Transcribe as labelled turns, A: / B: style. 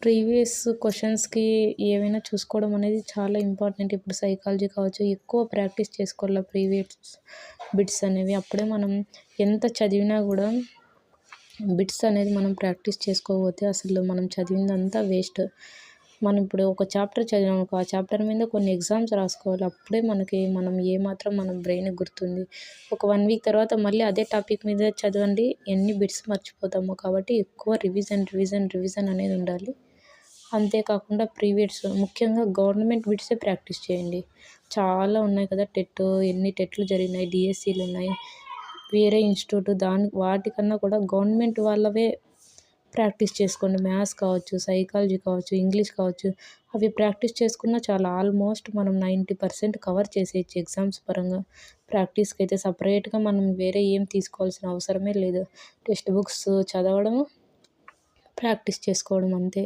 A: Previous క్వెషన్స్‌కి ఏవైనా చూసుకోవడం అనేది చాలా ఇంపార్టెంట్. ఇప్పుడు సైకాలజీ కావచ్చు, ఎక్కువ ప్రాక్టీస్ చేసుకోవాల ప్రీవియస్ బిట్స్ అనేవి. అప్పుడే మనం ఎంత చదివినా గూడా బిట్స్ అనేది మనం ప్రాక్టీస్ చేసుకోకపోతే అసలు మనం చదివిందంతా వేస్ట్. మనం ఇప్పుడు ఒక చాప్టర్ చదివామనుకో, ఆ చాప్టర్ మీద కొన్ని ఎగ్జామ్స్ రాసుకోవాలి. అప్పుడే మనం ఏమాత్రం మన బ్రెయిన్‌కి గుర్తుంది. ఒక 1 వీక్ తర్వాత మళ్ళీ అదే టాపిక్ మీద చదవండి, ఎన్ని బిట్స్ మర్చిపోతామో. కాబట్టి ఎక్కువ రివిజన్ అనేది ఉండాలి. అంతేకాకుండా ముఖ్యంగా గవర్నమెంట్ బిట్సే ప్రాక్టీస్ చేయండి. చాలా ఉన్నాయి కదా! ఎన్ని టెట్లు జరిగినాయి, డిఎస్సీలున్నాయి, వేరే ఇన్‌స్టిట్యూట్ వాటికన్నా కూడా గవర్నమెంట్ వాళ్ళవే ప్రాక్టీస్ చేసుకోండి. మ్యాథ్స్ కావచ్చు, సైకాలజీ కావచ్చు, ఇంగ్లీష్ కావచ్చు. అవి ప్రాక్టీస్ చేసుకున్నా చాలా ఆల్మోస్ట్ మనం 90% కవర్ చేసేయొచ్చు ఎగ్జామ్స్ పరంగా. ప్రాక్టీస్‌కైతే సెపరేట్‌గా మనం వేరే ఏం తీసుకోవాల్సిన అవసరమే లేదు. టెక్స్ట్ బుక్స్ చదవడము, ప్రాక్టీస్ చేసుకోవడం అంతే.